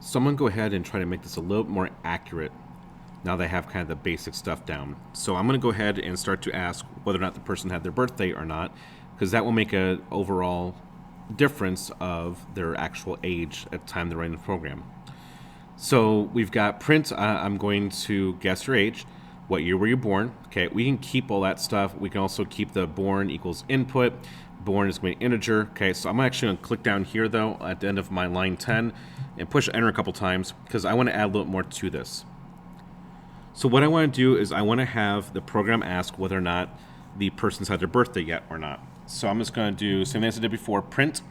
So I'm going to go ahead and try to make this a little more accurate now that I have kind of the basic stuff down. So I'm going to go ahead and start to ask whether or not the person had their birthday or not, because that will make an overall difference of their actual age at the time they're running the program. So we've got print. I'm going to guess your age. What year were you born? Okay, we can keep all that stuff. We can also keep the born equals input. Born is going to be integer. Okay, so I'm actually going to click down here, though, at the end of my line 10 and push enter a couple times because I want to add a little more to this. So what I want to do is I want to have the program ask whether or not the person's had their birthday yet or not. So I'm just going to do same thing as I did before, print,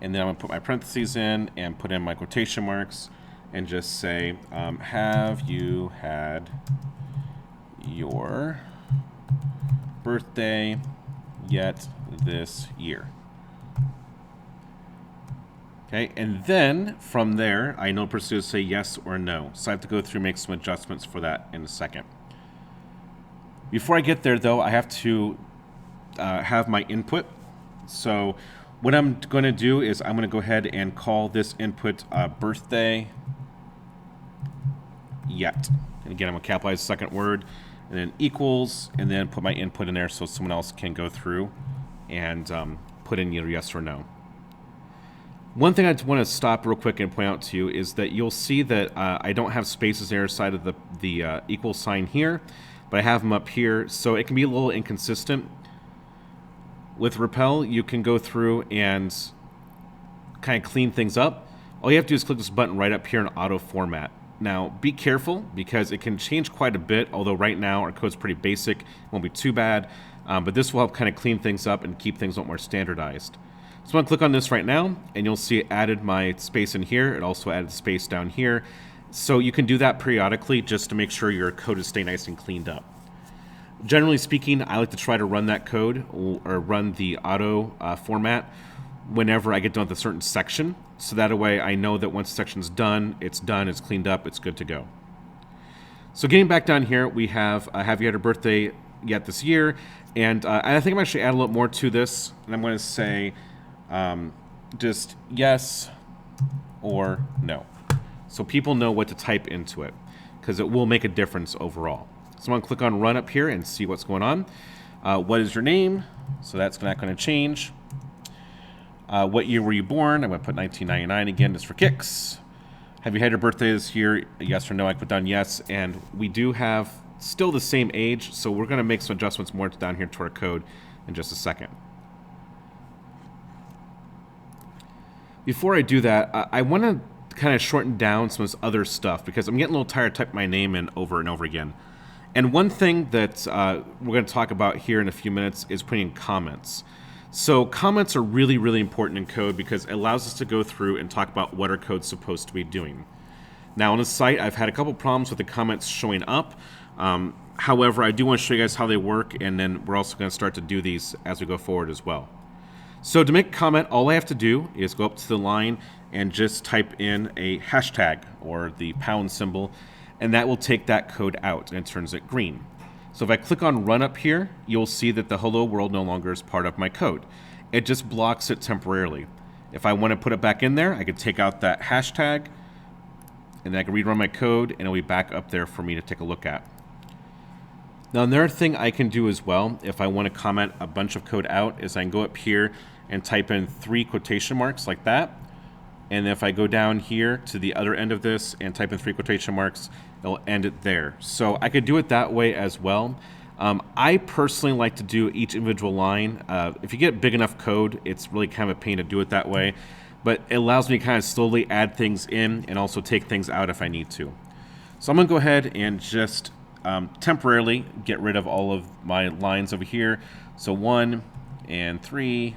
and then I'm going to put my parentheses in and put in my quotation marks and just say, have you had your birthday yet this year? Okay, and then from there, I know pursue to say yes or no. So I have to go through and make some adjustments for that in a second. Before I get there, though, I have to have my input. So what I'm going to do is I'm going to go ahead and call this input birthday yet. And again, I'm going to capitalize the second word, and then equals, and then put my input in there so someone else can go through and put in either yes or no. One thing I want to stop real quick and point out to you is that you'll see that I don't have spaces on the other side of the equal sign here, but I have them up here, so it can be a little inconsistent. With Rappel, you can go through and kind of clean things up. All you have to do is click this button right up here in auto format. Now, be careful because it can change quite a bit, although right now our code's pretty basic. It won't be too bad, but this will help kind of clean things up and keep things a lot more standardized. So I'm going to click on this right now, and you'll see it added my space in here. It also added space down here. So you can do that periodically just to make sure your code is staying nice and cleaned up. Generally speaking, I like to try to run that code or run the auto format whenever I get done with a certain section. So that way I know that once the section's done, it's cleaned up, it's good to go. So getting back down here, we have you had a birthday yet this year? And I think I'm actually add a little more to this. And I'm going to say just yes or no. So people know what to type into it because it will make a difference overall. So I'm going to click on run up here and see what's going on. What is your name? So that's not going to change. What year were you born? I'm going to put 1999 again just for kicks. Have you had your birthday this year? Yes or no? I put down yes. And we do have still the same age, so we're going to make some adjustments more down here to our code in just a second. Before I do that, I want to kind of shorten down some of this other stuff because I'm getting a little tired of typing my name in over and over again. And one thing that we're going to talk about here in a few minutes is putting in comments. So comments are really, really important in code because it allows us to go through and talk about what our code's supposed to be doing. Now on the site, I've had a couple problems with the comments showing up. However, I do want to show you guys how they work, and then we're also going to start to do these as we go forward as well. So to make a comment, all I have to do is go up to the line and just type in a hashtag or the pound symbol, and that will take that code out and it turns it green. So if I click on run up here, you'll see that the hello world no longer is part of my code. It just blocks it temporarily. If I want to put it back in there, I could take out that hashtag, and then I can rerun my code, and it'll be back up there for me to take a look at. Now another thing I can do as well, if I want to comment a bunch of code out, is I can go up here and type in 3 quotation marks like that. And if I go down here to the other end of this and type in 3 quotation marks, it'll end it there. So I could do it that way as well. I personally like to do each individual line. If you get big enough code, it's really kind of a pain to do it that way. But it allows me to kind of slowly add things in and also take things out if I need to. So I'm going to go ahead and just temporarily get rid of all of my lines over here. So 1 and 3.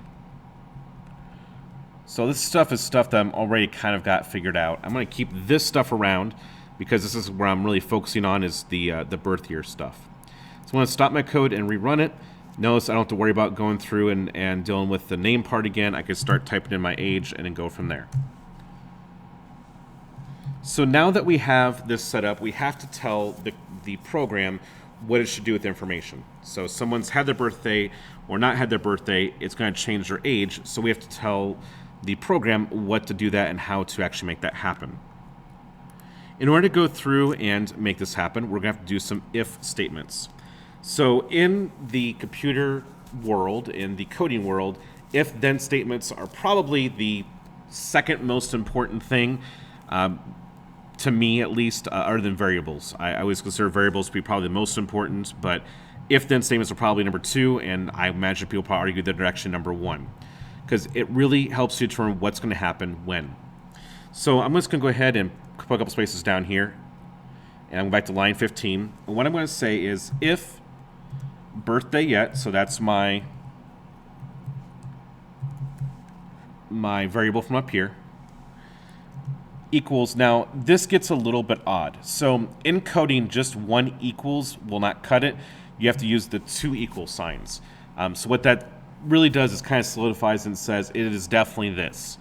So this stuff is stuff that I'm already kind of got figured out. I'm going to keep this stuff around because this is where I'm really focusing on is the birth year stuff. So I'm going to stop my code and rerun it. Notice I don't have to worry about going through and dealing with the name part again. I can start typing in my age and then go from there. So now that we have this set up, we have to tell the program what it should do with the information. So if someone's had their birthday or not had their birthday, it's going to change their age. So we have to tell the program what to do that and how to actually make that happen. In order to go through and make this happen, we're going to have to do some if statements. So in the computer world, in the coding world, if-then statements are probably the second most important thing, to me at least, other than variables. I always consider variables to be probably the most important, but if-then statements are probably number 2, and I imagine people probably argue the direction number 1, because it really helps you determine what's going to happen when. So I'm just going to go ahead and put a couple spaces down here, and I'm going back to line 15. And what I'm going to say is if birthday yet, so that's my variable from up here, equals. Now this gets a little bit odd. So in coding, just one equals will not cut it. You have to use the 2 equal signs. So what that really does is kind of solidifies and says it is definitely this.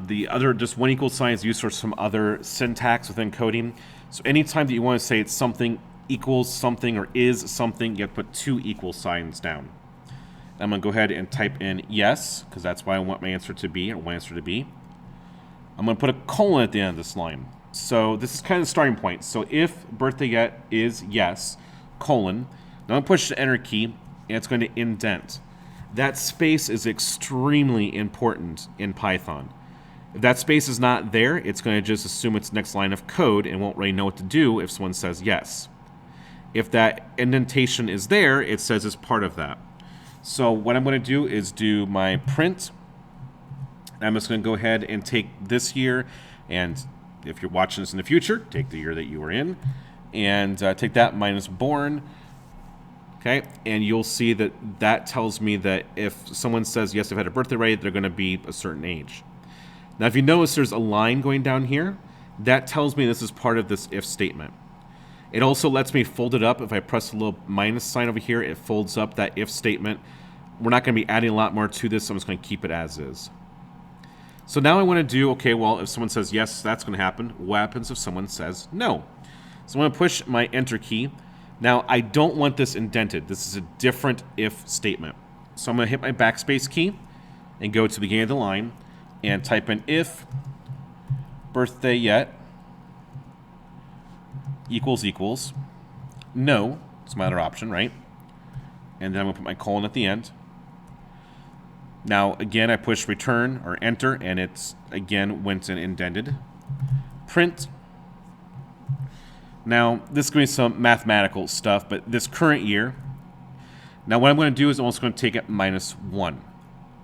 The other, just 1 equal sign is used for some other syntax within coding. So anytime that you want to say it's something equals something or is something, you have to put 2 equal signs down. I'm going to go ahead and type in yes, because that's what I want my answer to be, or my answer to be. I'm going to put a colon at the end of this line. So this is kind of the starting point. So if birthday yet is yes, colon. Now I'm going to push the enter key, and it's going to indent. That space is extremely important in Python. If that space is not there, it's going to just assume it's next line of code and won't really know what to do if someone says yes. If that indentation is there, it says it's part of that. So what I'm going to do is do my print. I'm just going to go ahead and take this year, and if you're watching this in the future, take the year that you were in, and take that minus born. Okay, and you'll see that that tells me that if someone says yes, they've had a birthday rate, they're going to be a certain age. Now, if you notice there's a line going down here, that tells me this is part of this if statement. It also lets me fold it up. If I press a little minus sign over here, it folds up that if statement. We're not going to be adding a lot more to this, so I'm just going to keep it as is. So now I want to do, okay, well, if someone says yes, that's going to happen. What happens if someone says no? So I'm going to push my enter key. Now, I don't want this indented. This is a different if statement. So I'm going to hit my backspace key and go to the beginning of the line and type in if birthday yet equals no. It's my other option, right? And then I'm going to put my colon at the end. Now, again, I push return or enter, and it's, again, went and indented. Print. Now, this is going to be some mathematical stuff, but this current year. Now, what I'm going to do is I'm also going to take it minus 1.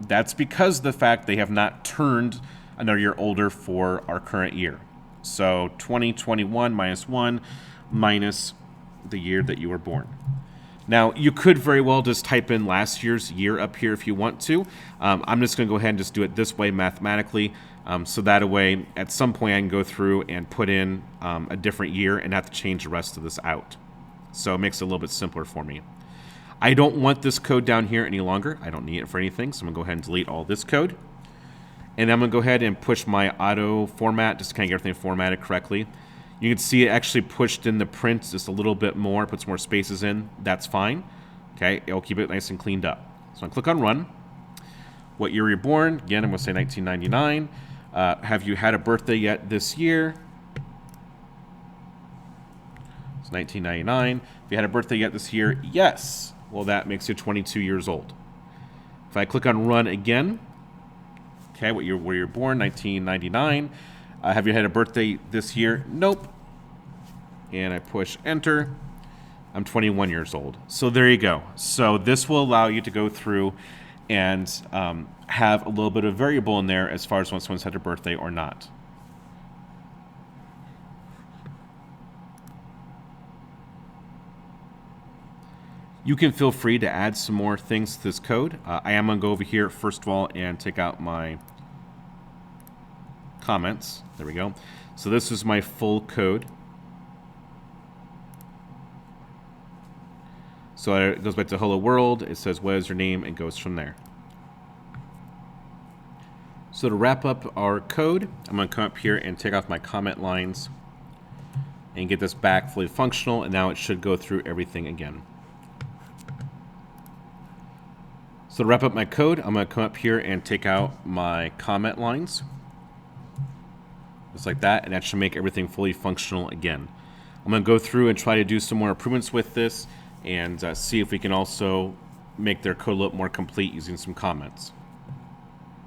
That's because of the fact they have not turned another year older for our current year. So 2021 minus 1 minus the year that you were born. Now, you could very well just type in last year's year up here if you want to. I'm just going to go ahead and just do it this way mathematically. So that way, at some point, I can go through and put in a different year and have to change the rest of this out. So it makes it a little bit simpler for me. I don't want this code down here any longer. I don't need it for anything. So I'm going to go ahead and delete all this code. And I'm going to go ahead and push my auto format just to kind of get everything formatted correctly. You can see it actually pushed in the print just a little bit more, puts more spaces in. That's fine. Okay, it'll keep it nice and cleaned up. So I'm going to click on Run. What year were you born? Again, I'm going to say 1999. Have you had a birthday yet this year? It's 1999. If you had a birthday yet this year, yes. Well, that makes you 22 years old. If I click on Run again, okay, what year were you born? 1999. Have you had a birthday this year? Nope. And I push enter. I'm 21 years old. So there you go. So this will allow you to go through and have a little bit of variable in there as far as when someone's had a birthday or not. You can feel free to add some more things to this code. I am going to go over here first of all and take out my comments. There we go. So this is my full code. So it goes back to hello world. It says what is your name and goes from there. So to wrap up our code, I'm going to come up here and take off my comment lines and get this back fully functional, and now it should go through everything again. So to wrap up my code, I'm going to come up here and take out my comment lines. Just like that, and that should make everything fully functional again. I'm going to go through and try to do some more improvements with this and see if we can also make their code a little more complete using some comments.